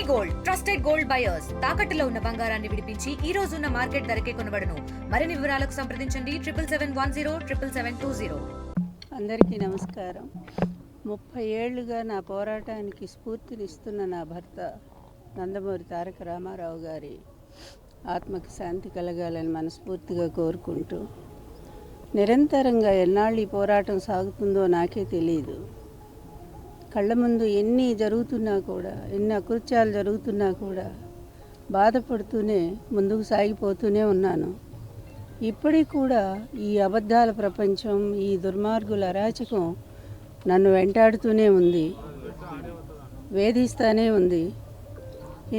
Gold trusted gold buyers తాకట్టులో ఉన్న బంగారాన్ని విడిపించి ఈ రోజు ఉన్న మార్కెట్ ధరకే కొనబడును. మరిన్ని వివరాలకు సంప్రదించండి 7771077720. అందరికీ నమస్కారం. 30 ఏళ్లుగా నా పోరాటానికి స్ఫూర్తినిస్తున్న నా భర్త నందమూరి తారక రామారావు గారి ఆత్మకి శాంతి కలగాలని మనస్ఫూర్తిగా కోరుకుంటూ, నిరంతరంగా ఎన్నాళ్ళు ఈ పోరాటం సాగుతుందో నాకే తెలియదు. కళ్ళ ముందు ఎన్ని జరుగుతున్నా కూడా, ఎన్ని అకృత్యాలు జరుగుతున్నా కూడా బాధపడుతూనే ముందుకు సాగిపోతూనే ఉన్నాను. ఇప్పటికి కూడా ఈ అబద్ధాల ప్రపంచం, ఈ దుర్మార్గుల అరాచకం నన్ను వెంటాడుతూనే ఉంది, వేధిస్తూనే ఉంది.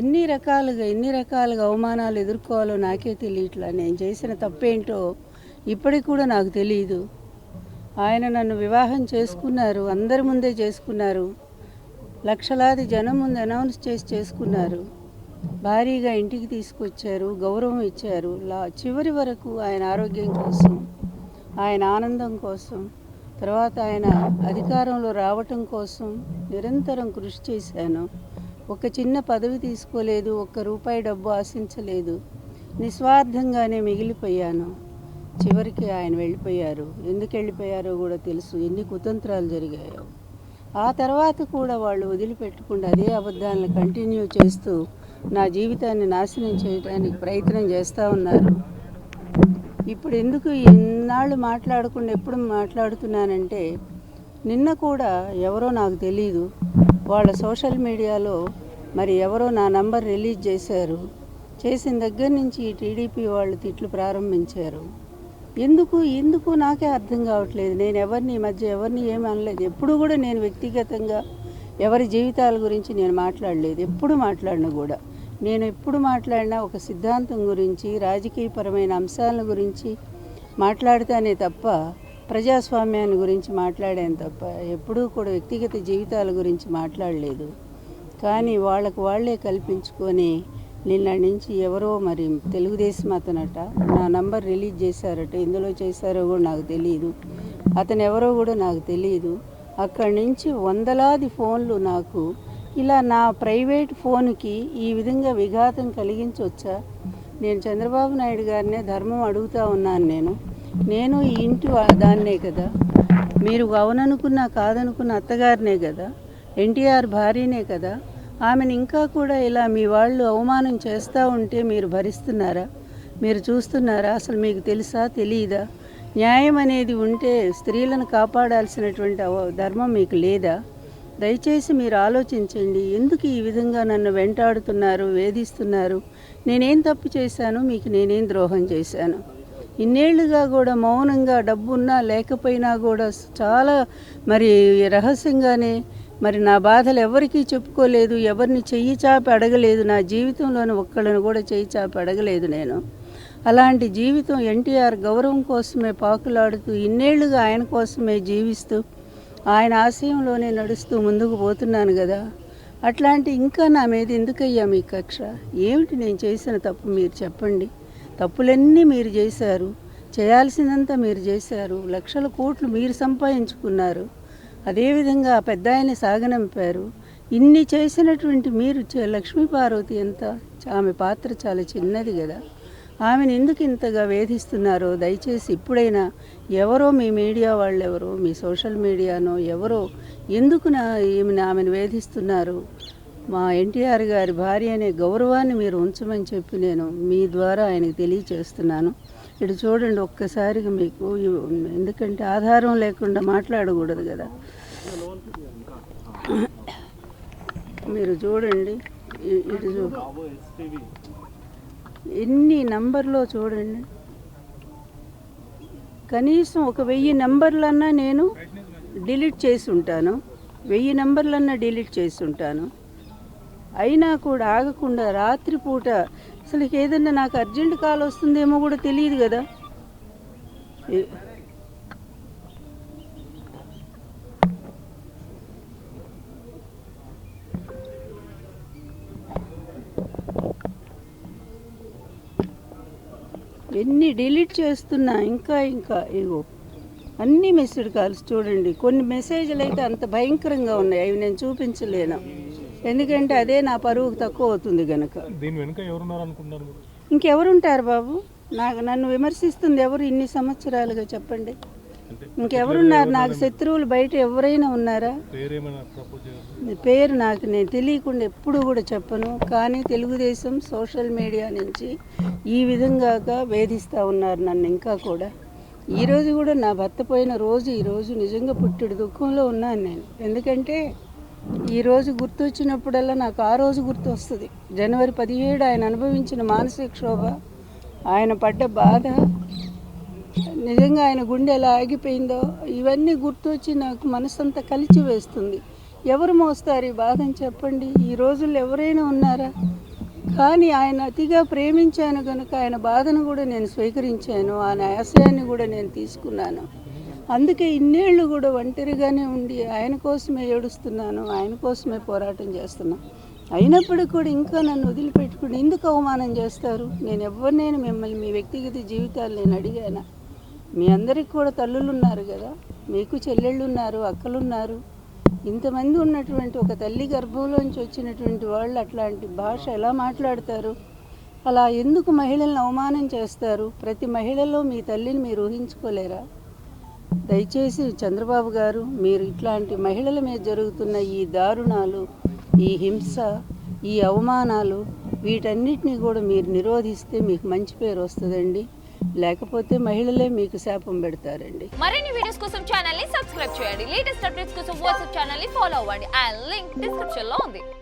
ఎన్ని రకాలుగా అవమానాలు ఎదుర్కోవాలో నాకే తెలియట్లా. నేను చేసిన తప్పేంటో ఇప్పటికి కూడా నాకు తెలియదు. ఆయన నన్ను వివాహం చేసుకున్నారు, అందరి ముందే చేసుకున్నారు, లక్షలాది జనం ముందు అనౌన్స్ చేసి చేసుకున్నారు, భారీగా ఇంటికి తీసుకొచ్చారు, గౌరవం ఇచ్చారు. చివరి వరకు ఆయన ఆరోగ్యం కోసం, ఆయన ఆనందం కోసం, తర్వాత ఆయన అధికారంలో రావటం కోసం నిరంతరం కృషి చేశాను. ఒక చిన్న పదవి తీసుకోలేదు, ₹1 డబ్బు ఆశించలేదు, నిస్వార్థంగానే మిగిలిపోయాను. చివరికి ఆయన వెళ్ళిపోయారు. ఎందుకు వెళ్ళిపోయారో కూడా తెలుసు, ఎన్ని కుతంత్రాలు జరిగాయో. ఆ తర్వాత కూడా వాళ్ళు వదిలిపెట్టకుండా అదే అబద్ధాలను కంటిన్యూ చేస్తూ నా జీవితాన్ని నాశనం చేయడానికి ప్రయత్నం చేస్తూ ఉన్నారు. ఇప్పుడు ఎందుకు ఇన్నాళ్ళు మాట్లాడకుండా ఎప్పుడు మాట్లాడుతున్నానంటే, నిన్న కూడా ఎవరో నాకు తెలీదు, వాళ్ళ సోషల్ మీడియాలో మరి ఎవరో నా నంబర్ రిలీజ్ చేశారు. చేసిన దగ్గర నుంచి టీడీపీ వాళ్ళు తిట్లు ప్రారంభించారు. ఎందుకు నాకే అర్థం కావట్లేదు. నేను ఎవరిని ఈ మధ్య ఎవరిని ఏమి అనలేదు. ఎప్పుడు కూడా నేను వ్యక్తిగతంగా ఎవరి జీవితాల గురించి నేను మాట్లాడలేదు, ఎప్పుడు మాట్లాడినా కూడా. నేను ఎప్పుడు మాట్లాడినా ఒక సిద్ధాంతం గురించి, రాజకీయపరమైన అంశాల గురించి మాట్లాడతానే తప్ప, ప్రజాస్వామ్యాన్ని గురించి మాట్లాడాను తప్ప ఎప్పుడూ కూడా వ్యక్తిగత జీవితాల గురించి మాట్లాడలేదు. కానీ వాళ్ళే కల్పించుకొని నిన్న నుంచి ఎవరో మరి తెలుగుదేశం అతనట నా నంబర్ రిలీజ్ చేశారట. ఎందులో చేశారో కూడా నాకు తెలియదు, అతను ఎవరో కూడా నాకు తెలియదు. అక్కడి నుంచి వందలాది ఫోన్లు నాకు ఇలా నా ప్రైవేట్ ఫోన్కి ఈ విధంగా విఘాతం కలిగించవచ్చా? నేను చంద్రబాబు నాయుడు గారినే ధర్మం అడుగుతూ ఉన్నాను. నేను ఈ ఇంటి దాన్నే కదా, మీరు అవుననుకున్నా కాదనుకున్న అత్తగారినే కదా, ఎన్టీఆర్ భార్యనే కదా. ఆమెను ఇంకా కూడా ఇలా మీ వాళ్ళు అవమానం చేస్తూ ఉంటే మీరు భరిస్తున్నారా? మీరు చూస్తున్నారా? అసలు మీకు తెలుసా, తెలియదా? న్యాయం అనేది ఉంటే స్త్రీలను కాపాడాల్సినటువంటి ధర్మం మీకు లేదా? దయచేసి మీరు ఆలోచించండి. ఎందుకు ఈ విధంగా నన్ను వెంటాడుతున్నారు, వేధిస్తున్నారు? నేనేం తప్పు చేశాను? మీకు నేనేం ద్రోహం చేశాను? ఇన్నేళ్లుగా కూడా మౌనంగా, డబ్బున్నా లేకపోయినా కూడా చాలా మరి రహస్యంగానే మరి నా బాధలు ఎవరికీ చెప్పుకోలేదు, ఎవరిని చెయ్యి చాపి అడగలేదు. నా జీవితంలోని ఒక్కళ్ళని కూడా చెయ్యి చాపి అడగలేదు నేను. అలాంటి జీవితం ఎన్టీఆర్ గౌరవం కోసమే పాకులాడుతూ, ఇన్నేళ్లుగా ఆయన కోసమే జీవిస్తూ, ఆయన ఆశయంలోనే నడుస్తూ ముందుకు పోతున్నాను కదా. అట్లాంటి ఇంకా నా మీద ఎందుకయ్యా మీ కక్ష? ఏమిటి నేను చేసిన తప్పు మీరు చెప్పండి. తప్పులన్నీ మీరు చేశారు, చేయాల్సిందంతా మీరు చేశారు, లక్షల కోట్లు మీరు సంపాదించుకున్నారు, అదేవిధంగా పెద్ద ఆయన సాగనంపారు. ఇన్ని చేసినటువంటి మీరు లక్ష్మీపార్వతి ఎంత, ఆమె పాత్ర చాలా చిన్నది కదా. ఆమెను ఎందుకు ఇంతగా వేధిస్తున్నారో దయచేసి ఇప్పుడైనా ఎవరో మీ మీడియా వాళ్ళు, ఎవరో మీ సోషల్ మీడియానో ఎవరో ఎందుకు ఆమెను వేధిస్తున్నారు? మా ఎన్టీఆర్ గారి భార్య అనే గౌరవాన్ని మీరు ఉంచమని చెప్పి నేను మీ ద్వారా ఆయనకు తెలియచేస్తున్నాను. ఇటు చూడండి ఒక్కసారిగా మీకు, ఎందుకంటే ఆధారం లేకుండా మాట్లాడకూడదు కదా. మీరు చూడండి, ఇటు ఎన్ని నంబర్లో చూడండి. కనీసం 1000 నంబర్లన్నా నేను డిలీట్ చేసి ఉంటాను, 1000 నంబర్లన్నా డిలీట్ చేసి ఉంటాను. అయినా కూడా ఆగకుండా రాత్రిపూట అసలు ఏదన్నా నాకు అర్జెంట్ కాల్ వస్తుందేమో కూడా తెలియదు కదా. ఎన్ని డిలీట్ చేస్తున్నా ఇంకా ఇగో అన్ని మెసేజ్ కాల్స్ చూడండి. కొన్ని మెసేజ్లు అయితే అంత భయంకరంగా ఉన్నాయి, అవి నేను చూపించలేను. ఎందుకంటే అదే నా పరువుకు తక్కువ అవుతుంది గనక. దీని వెనుక ఎవరున్నారు అనుకుంటున్నారు మీరు? ఇంకెవరుంటారు బాబు? నన్ను విమర్శిస్తుంది ఎవరు ఇన్ని సంవత్సరాలుగా చెప్పండి? ఇంకెవరున్నారు? నాకు శత్రువులు బయట ఎవరైనా ఉన్నారా? పేరేమైనా ప్రపోజ్ చేయాలి? పేరు నేను తెలియకుండా ఎప్పుడు కూడా చెప్పను. కానీ తెలుగుదేశం సోషల్ మీడియా నుంచి ఈ విధంగా వేధిస్తూ ఉన్నారు నన్ను. ఇంకా కూడా ఈరోజు కూడా నా భర్త పోయిన రోజు ఈరోజు నిజంగా పుట్టిడు దుఃఖంలో ఉన్నాను నేను. ఎందుకంటే ఈరోజు గుర్తొచ్చినప్పుడల్లా నాకు ఆ రోజు గుర్తు వస్తుంది. జనవరి 17 ఆయన అనుభవించిన మానసిక క్షోభ, ఆయన పడ్డ బాధ, నిజంగా ఆయన గుండె ఎలా ఆగిపోయిందో ఇవన్నీ గుర్తొచ్చి నాకు మనసంతా కలిచి వేస్తుంది. ఎవరు మోస్తారు ఈ బాధని చెప్పండి? ఈ రోజుల్లో ఎవరైనా ఉన్నారా? కానీ ఆయన అతిగా ప్రేమించాను కనుక ఆయన బాధను కూడా నేను స్వీకరించాను, ఆయన ఆశయాన్ని కూడా నేను తీసుకున్నాను. అందుకే ఇన్నేళ్ళు కూడా ఒంటరిగానే ఉండి ఆయన కోసమే ఏడుస్తున్నాను, ఆయన కోసమే పోరాటం చేస్తున్నాను. అయినప్పటికీ కూడా ఇంకా నన్ను వదిలిపెట్టుకుని ఎందుకు అవమానం చేస్తారు? నేను ఎవరినైనా మిమ్మల్ని మీ వ్యక్తిగత జీవితాలు నేను అడిగాను. మీ అందరికి కూడా తల్లులు ఉన్నారు కదా, మీకు చెల్లెళ్ళు ఉన్నారు, అక్కలున్నారు. ఇంతమంది ఉన్నటువంటి ఒక తల్లి గర్భంలోంచి వచ్చినటువంటి వాళ్ళు అట్లాంటి భాష ఎలా మాట్లాడతారు? అలా ఎందుకు మహిళలను అవమానం చేస్తారు? ప్రతి మహిళలో మీ తల్లిని మీరు ఊహించుకోలేరా? దయచేసి చంద్రబాబు గారు, మీరు ఇట్లాంటి మహిళల మీద జరుగుతున్న ఈ దారుణాలు, ఈ హింస, ఈ అవమానాలు వీటన్నిటిని కూడా మీరు నిరోధిస్తే మీకు మంచి పేరు వస్తుందండి. లేకపోతే మహిళలే మీకు శాపం పెడతారండి. మరిన్ని వీడియోస్ కోసం ఛానల్ ని సబ్స్క్రైబ్ చేయండి. లేటెస్ట్ అప్డేట్స్ కోసం వాట్సాప్ ఛానల్ ని ఫాలో అవ్వండి. ఆ లింక్ డిస్క్రిప్షన్ లో ఉంది.